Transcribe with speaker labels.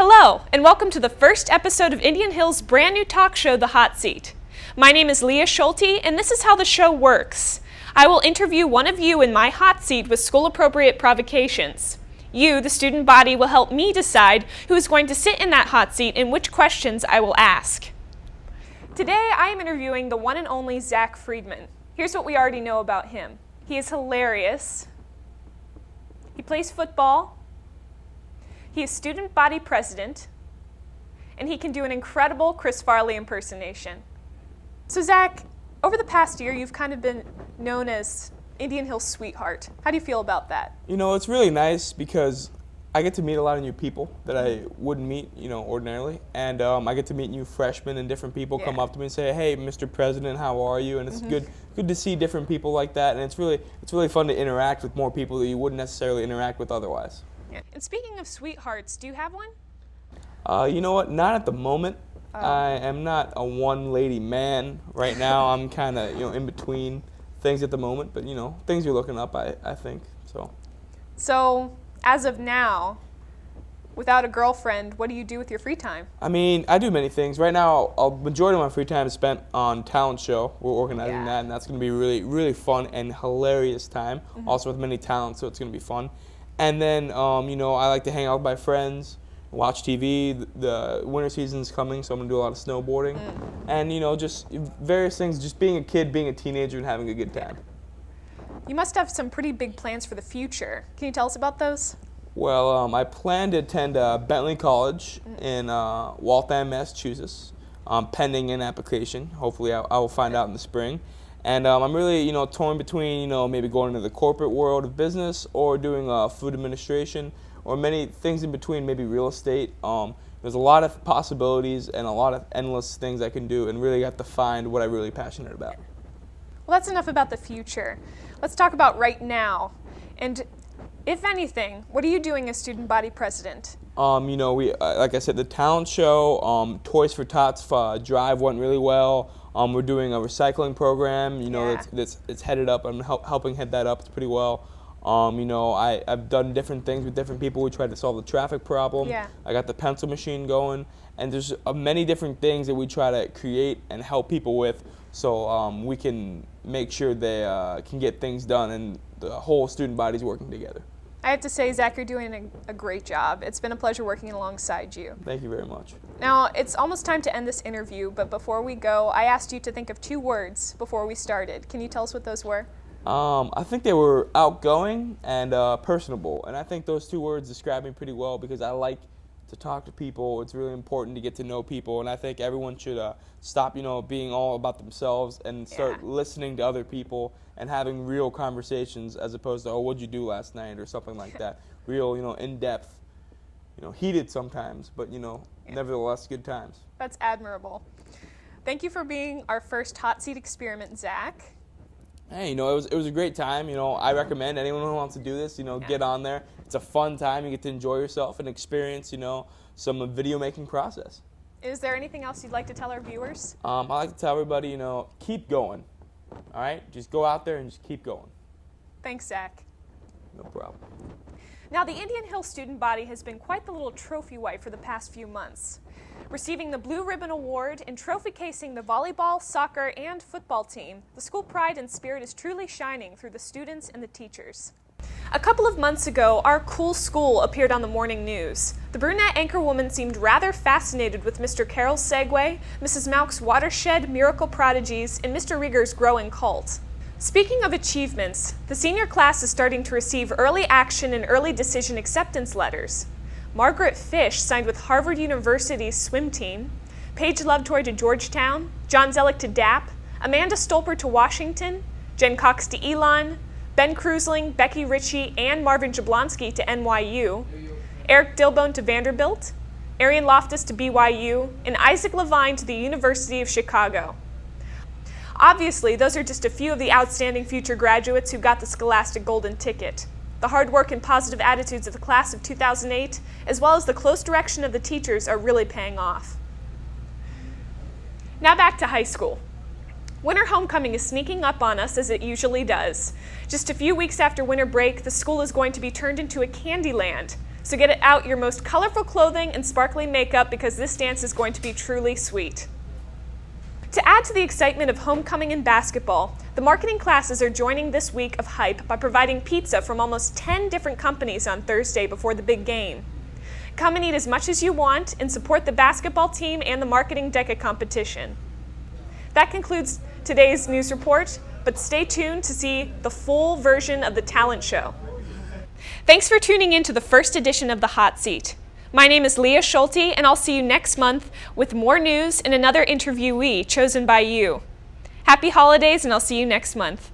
Speaker 1: Hello, and welcome to the first episode of Indian Hill's brand new talk show, The Hot Seat. My name is Leah Schulte, and this is how the show works. I will interview one of you in my hot seat with school-appropriate provocations. You, the student body, will help me decide who is going to sit in that hot seat and which questions I will ask. Today, I am interviewing the one and only Zach Friedman. Here's what we already know about him. He is hilarious. He plays football. He is student body president, and he can do an incredible Chris Farley impersonation. So Zach, over the past year, you've kind of been known as Indian Hill's sweetheart. How do you feel about that?
Speaker 2: You know, it's really nice because I get to meet a lot of new people that I wouldn't meet, ordinarily. And I get to meet new freshmen and different people come up to me and say, "Hey, Mr. President, how are you?" And it's good to see different people like that. And it's really fun to interact with more people that you wouldn't necessarily interact with otherwise.
Speaker 1: Yeah. And speaking of sweethearts, do you have one?
Speaker 2: You know what? Not at the moment. I am not a one-lady man right now. I'm kind of, in between things at the moment. But, things are looking up, I think.
Speaker 1: So, as of now, without a girlfriend, what do you do with your free time?
Speaker 2: I mean, I do many things. Right now, a majority of my free time is spent on talent show. We're organizing that, and that's going to be a really, really fun and hilarious time. Also with many talents, so it's going to be fun. And then, I like to hang out with my friends, watch TV. The winter season's coming, so I'm going to do a lot of snowboarding. And, just various things, just being a kid, being a teenager, and having a good time.
Speaker 1: You must have some pretty big plans for the future. Can you tell us about those?
Speaker 2: Well, I plan to attend Bentley College in Waltham, Massachusetts, pending an application. Hopefully, I will find out in the spring. And I'm really, torn between, maybe going into the corporate world of business or doing food administration or many things in between, maybe real estate. There's a lot of possibilities and a lot of endless things I can do, and really have to find what I'm really passionate about.
Speaker 1: Well, that's enough about the future. Let's talk about right now. And if anything, what are you doing as student body president?
Speaker 2: We like I said, the talent show, Toys for Tots drive went really well. We're doing a recycling program, that's headed up. I'm helping head that up. It's pretty well. I've done different things with different people. We tried to solve the traffic problem.
Speaker 1: Yeah.
Speaker 2: I got the pencil machine going, and there's many different things that we try to create and help people with, so we can make sure they can get things done, and the whole student body's working together.
Speaker 1: I have to say, Zach, you're doing a great job. It's been a pleasure working alongside you.
Speaker 2: Thank you very much.
Speaker 1: Now, it's almost time to end this interview, but before we go, I asked you to think of 2 words before we started. Can you tell us what those were?
Speaker 2: I think they were outgoing and personable, and I think those 2 words describe me pretty well because I like to talk to people. It's really important to get to know people, and I think everyone should stop, being all about themselves and start listening to other people and having real conversations as opposed to, "Oh, what'd you do last night?" or something like that. Real, in-depth, heated sometimes, but, nevertheless, good times.
Speaker 1: That's admirable. Thank you for being our first hot seat experiment, Zach.
Speaker 2: Hey, it was a great time. I recommend anyone who wants to do this, get on there. It's a fun time. You get to enjoy yourself and experience, some video making process.
Speaker 1: Is there anything else you'd like to tell our viewers?
Speaker 2: I like to tell everybody, keep going. All right? Just go out there and just keep going.
Speaker 1: Thanks, Zach.
Speaker 2: No problem.
Speaker 1: Now, the Indian Hill student body has been quite the little trophy wife for the past few months, receiving the Blue Ribbon Award and trophy casing the volleyball, soccer, and football team. The school pride and spirit is truly shining through the students and the teachers. A couple of months ago, our cool school appeared on the morning news. The brunette anchorwoman seemed rather fascinated with Mr. Carroll's segue, Mrs. Mauck's watershed miracle prodigies, and Mr. Rieger's growing cult. Speaking of achievements, the senior class is starting to receive early action and early decision acceptance letters. Margaret Fish signed with Harvard University's swim team, Paige Lovetoy to Georgetown, John Zellick to DAP, Amanda Stolper to Washington, Jen Cox to Elon, Ben Krusling, Becky Ritchie, and Marvin Jablonski to NYU, Eric Dilbone to Vanderbilt, Arian Loftus to BYU, and Isaac Levine to the University of Chicago. Obviously, those are just a few of the outstanding future graduates who got the Scholastic Golden Ticket. The hard work and positive attitudes of the class of 2008, as well as the close direction of the teachers, are really paying off. Now back to high school. Winter homecoming is sneaking up on us as it usually does. Just a few weeks after winter break, the school is going to be turned into a candy land. So get out your most colorful clothing and sparkly makeup because this dance is going to be truly sweet. To add to the excitement of homecoming and basketball, the marketing classes are joining this week of hype by providing pizza from almost 10 different companies on Thursday before the big game. Come and eat as much as you want and support the basketball team and the marketing DECA competition. That concludes today's news report, but stay tuned to see the full version of the talent show. Thanks for tuning in to the first edition of The Hot Seat. My name is Leah Schulte, and I'll see you next month with more news and another interviewee chosen by you. Happy holidays, and I'll see you next month.